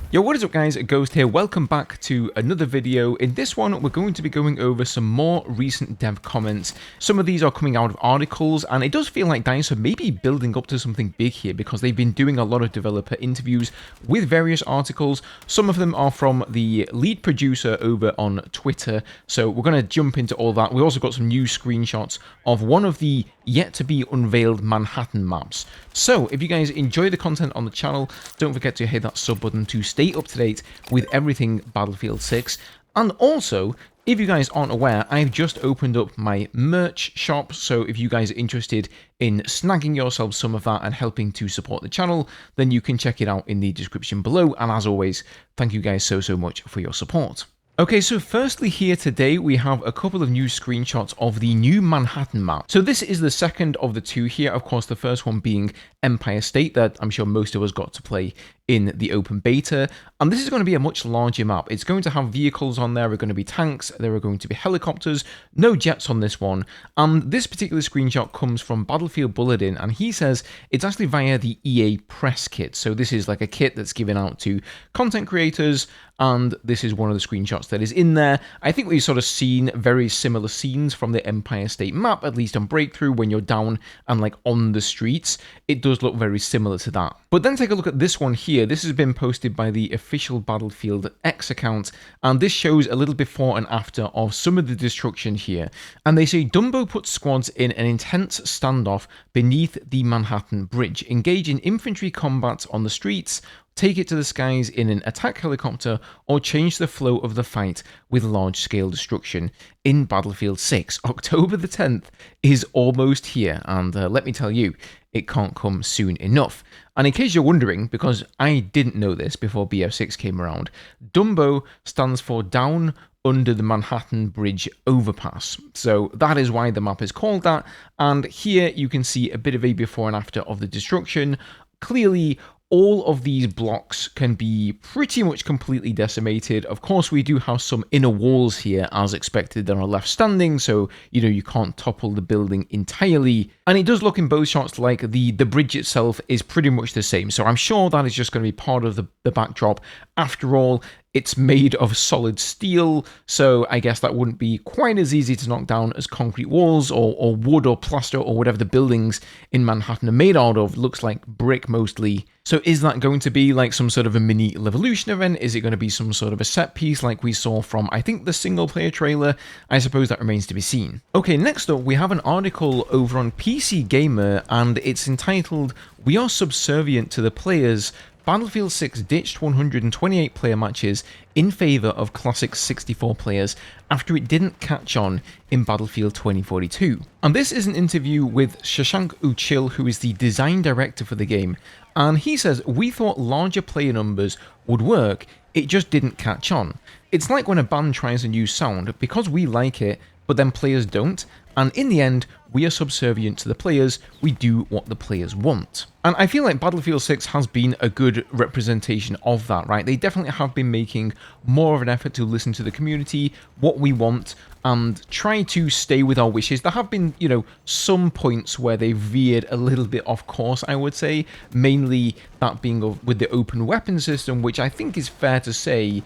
Yo, what is up guys, Ghost here, welcome back to another video. In this one, we're going to be going over some more recent dev comments. Some of these are coming out of articles, and it does feel like DICE are maybe building up to something big here because they've been doing a lot of developer interviews with various articles. Some of them are from the lead producer over on Twitter, so we're going to jump into all that. We also got some new screenshots of one of the yet to be unveiled Manhattan maps. So if you guys enjoy the content on the channel, don't forget to hit that sub button to stay up to date with everything Battlefield 6. And also, if you guys aren't aware, I've just opened up my merch shop, so if you guys are interested in snagging yourselves some of that and helping to support the channel, then you can check it out in the description below. And as always, thank you guys so much for your support. Okay, so firstly here today, we have a couple of new screenshots of the new Manhattan map. So this is the second of the two here, of course, the first one being Empire State that I'm sure most of us got to play in the open beta, and this is going to be a much larger map. It's going to have vehicles on there, are going to be tanks, there are going to be helicopters, no jets on this one, and this particular screenshot comes from Battlefield Bulletin, and he says it's actually via the EA press kit. So this is like a kit that's given out to content creators, and this is one of the screenshots that is in there. I think we've sort of seen very similar scenes from the Empire State map, at least on Breakthrough, when you're down and like on the streets. It does look very similar to that. But then take a look at this one here. This has been posted by the official Battlefield X account, and this shows a little before and after of some of the destruction here. And they say Dumbo puts squads in an intense standoff beneath the Manhattan Bridge, engage in infantry combat on the streets, take it to the skies in an attack helicopter, or change the flow of the fight with large-scale destruction in Battlefield 6. October the 10th is almost here, and let me tell you, it can't come soon enough. And in case you're wondering, because I didn't know this before BF6 came around, Dumbo stands for Down Under the Manhattan Bridge Overpass. So that is why the map is called that, and here you can see a bit of a before and after of the destruction. Clearly, all of these blocks can be pretty much completely decimated. Of course, we do have some inner walls here, as expected, that are left standing, so, you know, you can't topple the building entirely. And it does look in both shots like the bridge itself is pretty much the same, so I'm sure that is just going to be part of the backdrop. After all, it's made of solid steel, so I guess that wouldn't be quite as easy to knock down as concrete walls or wood or plaster or whatever the buildings in Manhattan are made out of. Looks like brick mostly. So is that going to be like some sort of a mini Levolution event? Is it going to be some sort of a set piece like we saw from, I think, the single player trailer? I suppose that remains to be seen. Okay, next up we have an article over on PC Gamer, and it's entitled, "We are subservient to the players. Battlefield 6 ditched 128 player matches in favour of classic 64 players after it didn't catch on in Battlefield 2042. And this is an interview with Shashank Uchil, who is the design director for the game, and he says, "We thought larger player numbers would work, it just didn't catch on. It's like when a band tries a new sound, because we like it, but then players don't, and in the end, we are subservient to the players, we do what the players want." And I feel like Battlefield 6 has been a good representation of that, right? They definitely have been making more of an effort to listen to the community, what we want, and try to stay with our wishes. There have been, you know, some points where they veered a little bit off course, I would say, mainly that being with the open weapon system, which I think is fair to say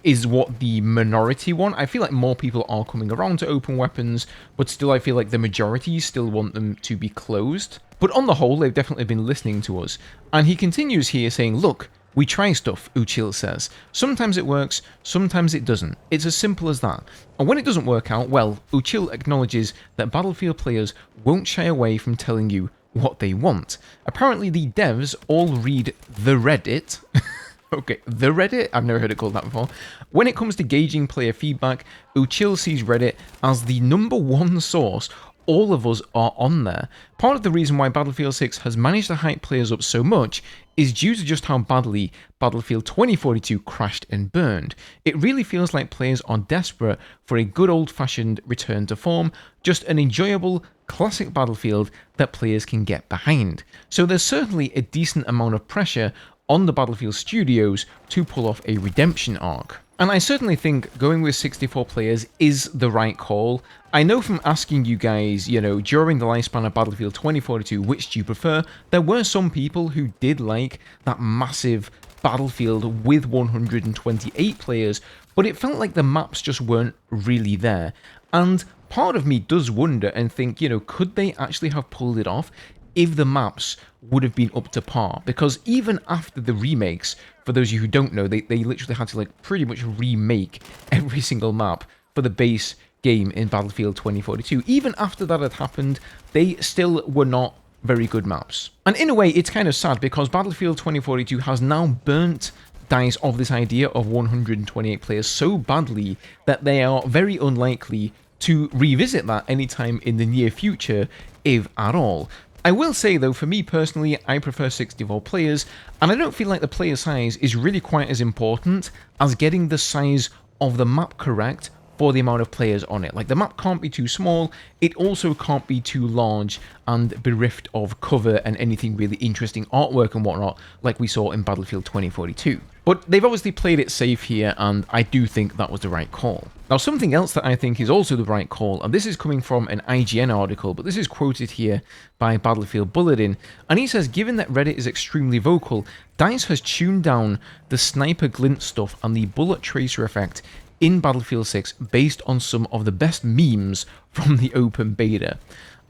is what the minority want. I feel like more people are coming around to open weapons, but still I feel like the majority still want them to be closed. But on the whole, they've definitely been listening to us. And he continues here saying, "Look, we try stuff," Uchil says. "Sometimes it works, sometimes it doesn't. It's as simple as that. And when it doesn't work out, well, Uchil acknowledges that Battlefield players won't shy away from telling you what they want. Apparently the devs all read the Reddit." Okay, the Reddit? I've never heard it called that before. "When it comes to gauging player feedback, Uchil sees Reddit as the #1 source. All of us are on there. Part of the reason why Battlefield 6 has managed to hype players up so much is due to just how badly Battlefield 2042 crashed and burned. It really feels like players are desperate for a good old-fashioned return to form, just an enjoyable, classic Battlefield that players can get behind. So there's certainly a decent amount of pressure on the Battlefield studios to pull off a redemption arc." And I certainly think going with 64 players is the right call. I know from asking you guys, you know, during the lifespan of Battlefield 2042, which do you prefer, there were some people who did like that massive Battlefield with 128 players, but it felt like the maps just weren't really there. And part of me does wonder and think, you know, could they actually have pulled it off if the maps would have been up to par? Because even after the remakes, for those of you who don't know, they literally had to like pretty much remake every single map for the base game in Battlefield 2042. Even after that had happened, they still were not very good maps. And in a way, it's kind of sad because Battlefield 2042 has now burnt DICE of this idea of 128 players so badly that they are very unlikely to revisit that anytime in the near future, if at all. I will say though, for me personally, I prefer 64 players, and I don't feel like the player size is really quite as important as getting the size of the map correct for the amount of players on it. Like, the map can't be too small, it also can't be too large and bereft of cover and anything really interesting artwork and whatnot, like we saw in Battlefield 2042. But they've obviously played it safe here, and I do think that was the right call. Now, something else that I think is also the right call, and this is coming from an IGN article, but this is quoted here by Battlefield Bulletin, and he says, given that Reddit is extremely vocal, DICE has tuned down the sniper glint stuff and the bullet tracer effect in Battlefield 6 based on some of the best memes from the open beta.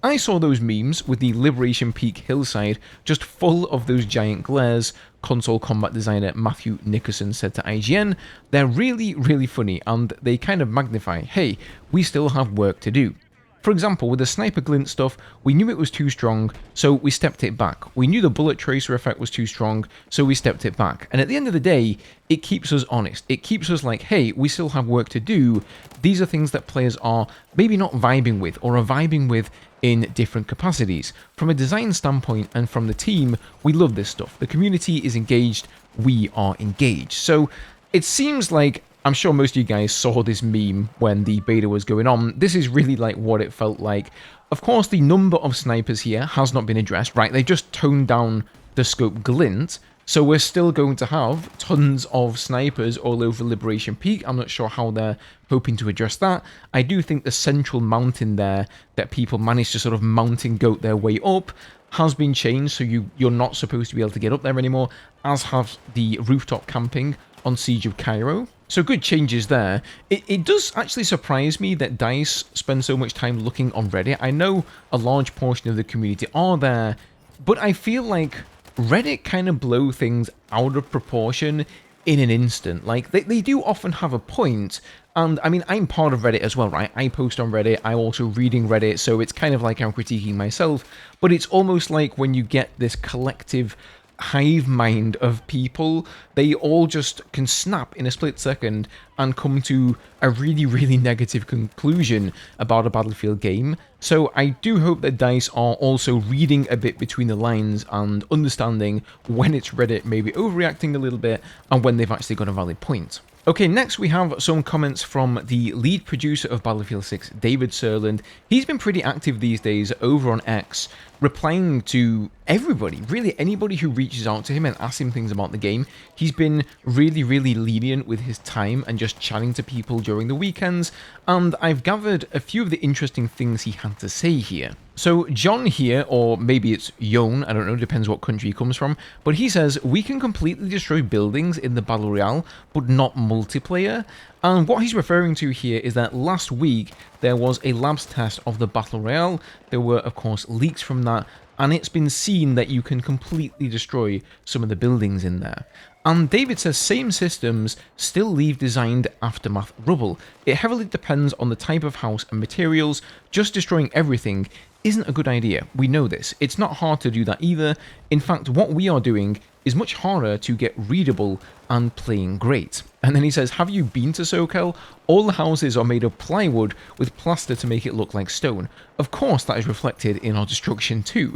I saw those memes with the Liberation Peak hillside just full of those giant glares, console combat designer Matthew Nickerson said to IGN. They're really, really funny, and they kind of magnify, hey, we still have work to do. For example, with the sniper glint stuff, we knew it was too strong, so we stepped it back. We knew the bullet tracer effect was too strong, so we stepped it back. And at the end of the day, it keeps us honest. It keeps us like, hey, we still have work to do. These are things that players are maybe not vibing with, or are vibing with in different capacities. From a design standpoint and from the team, we love this stuff. The community is engaged, we are engaged. So it seems like, I'm sure most of you guys saw this meme when the beta was going on. This is really like what it felt like. Of course, the number of snipers here has not been addressed, right? They just toned down the scope glint, so we're still going to have tons of snipers all over Liberation Peak. I'm not sure how they're hoping to address that. I do think the central mountain there that people managed to sort of mountain goat their way up has been changed, so you're not supposed to be able to get up there anymore, as have the rooftop camping on Siege of Cairo. So good changes there. It does actually surprise me that DICE spend so much time looking on Reddit. I know a large portion of the community are there, but I feel like Reddit kind of blow things out of proportion in an instant. Like, they do often have a point, and I mean, I'm part of Reddit as well, right? I post on Reddit, I'm also reading Reddit, so it's kind of like I'm critiquing myself, but it's almost like when you get this collective hive mind of people, they all just can snap in a split second and come to a really, really negative conclusion about a Battlefield game. So I do hope that DICE are also reading a bit between the lines and understanding when it's Reddit maybe overreacting a little bit and when they've actually got a valid point. Okay, next we have some comments from the lead producer of Battlefield 6, David Serland. He's been pretty active these days over on X, replying to everybody, really anybody who reaches out to him and asks him things about the game. He's been really, really lenient with his time and just chatting to people during the weekends, and I've gathered a few of the interesting things he had to say here. So John here, or maybe it's Yon, I don't know, depends what country he comes from, but he says, we can completely destroy buildings in the Battle Royale, but not multiplayer. And what he's referring to here is that last week there was a labs test of the Battle Royale. There were, of course, leaks from that, and it's been seen that you can completely destroy some of the buildings in there. And David says same systems still leave designed aftermath rubble. It heavily depends on the type of house and materials. Just destroying everything isn't a good idea. We know this. It's not hard to do that either. In fact, what we are doing is much harder to get readable and playing great. And then he says, have you been to SoCal? All the houses are made of plywood with plaster to make it look like stone. Of course, that is reflected in our destruction too.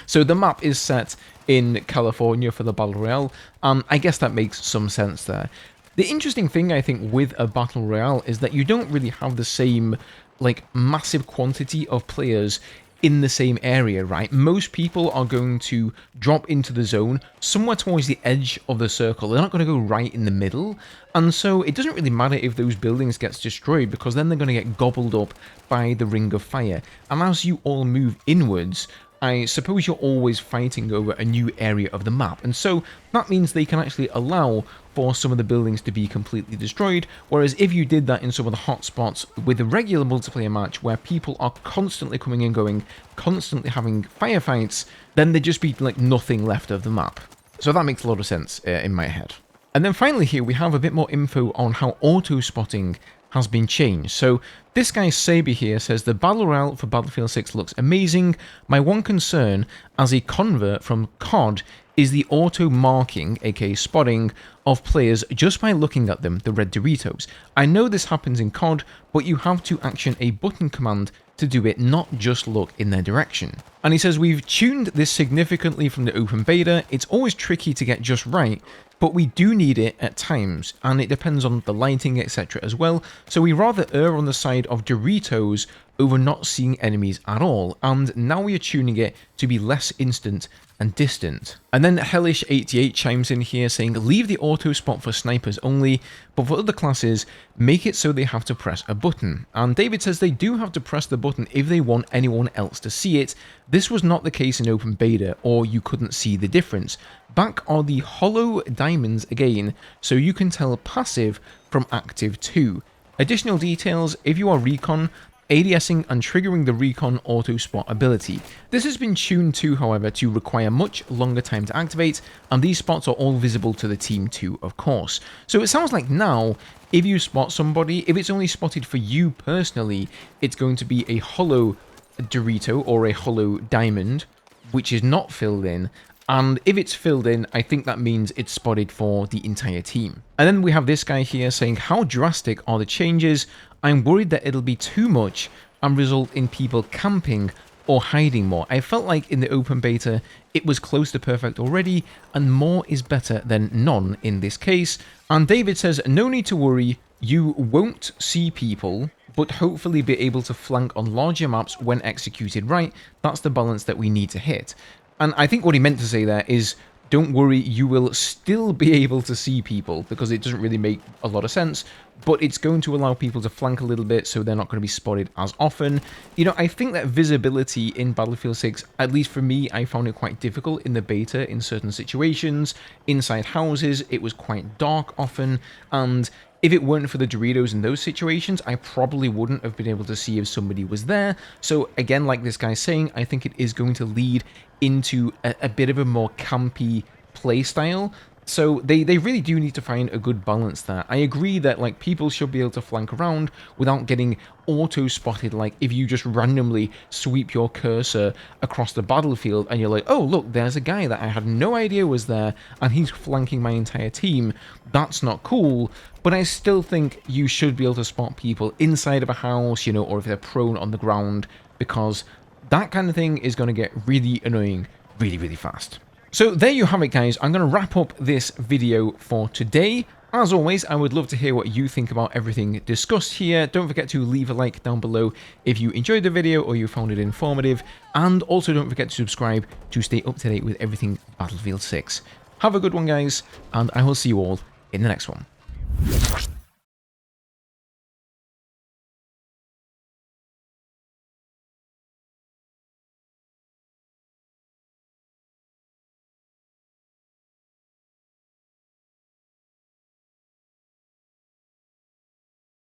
So the map is set in California for the Battle Royale. I guess that makes some sense there. The interesting thing, I think, with a Battle Royale is that you don't really have the same, like, massive quantity of players in the same area, right? Most people are going to drop into the zone somewhere towards the edge of the circle. They're not going to go right in the middle. And so it doesn't really matter if those buildings get destroyed, because then they're going to get gobbled up by the ring of fire. And as you all move inwards, I suppose you're always fighting over a new area of the map, and so that means they can actually allow for some of the buildings to be completely destroyed, whereas if you did that in some of the hotspots with a regular multiplayer match where people are constantly coming and going, constantly having firefights, then there'd just be like nothing left of the map. So that makes a lot of sense in my head. And then finally here we have a bit more info on how auto-spotting has been changed. So this guy Saber here says the battle royale for Battlefield 6 looks amazing. My one concern as a convert from COD is the auto marking, aka spotting, of players just by looking at them, the red Doritos. I know this happens in COD, but you have to action a button command to do it, not just look in their direction. And he says we've tuned this significantly from the open beta. It's always tricky to get just right, but we do need it at times, and it depends on the lighting, etc. as well, so we rather err on the side of Doritos over not seeing enemies at all, and now we are tuning it to be less instant and distant. And then Hellish88 chimes in here saying leave the auto spot for snipers only, but for other classes make it so they have to press a button. And David says they do have to press the button if they want anyone else to see it. This was not the case in open beta, or you couldn't see the difference. Back are the hollow diamonds again, so you can tell passive from active too. Additional details, if you are recon, ADSing and triggering the recon auto spot ability. This has been tuned to, however, to require much longer time to activate, and these spots are all visible to the team too, of course. So it sounds like now, if you spot somebody, if it's only spotted for you personally, it's going to be a hollow Dorito or a hollow diamond, which is not filled in. And if it's filled in, I think that means it's spotted for the entire team. And then we have this guy here saying, how drastic are the changes? I'm worried that it'll be too much and result in people camping or hiding more. I felt like in the open beta, it was close to perfect already, and more is better than none in this case. And David says, no need to worry, you won't see people, but hopefully be able to flank on larger maps when executed right. That's the balance that we need to hit. And I think what he meant to say there is, don't worry, you will still be able to see people, because it doesn't really make a lot of sense, but it's going to allow people to flank a little bit, so they're not going to be spotted as often. You know, I think that visibility in Battlefield 6, at least for me, I found it quite difficult in the beta in certain situations. Inside houses, it was quite dark often, and if it weren't for the Doritos in those situations, I probably wouldn't have been able to see if somebody was there. So again, like this guy's saying, I think it is going to lead into a bit of a more campy play style. So they really do need to find a good balance there. I agree that like people should be able to flank around without getting auto-spotted, like if you just randomly sweep your cursor across the battlefield and you're like, oh look, there's a guy that I had no idea was there and he's flanking my entire team. That's not cool, but I still think you should be able to spot people inside of a house, you know, or if they're prone on the ground, because that kind of thing is going to get really annoying really fast. So there you have it, guys. I'm going to wrap up this video for today. As always, I would love to hear what you think about everything discussed here. Don't forget to leave a like down below if you enjoyed the video or you found it informative. And also don't forget to subscribe to stay up to date with everything Battlefield 6. Have a good one, guys, and I will see you all in the next one.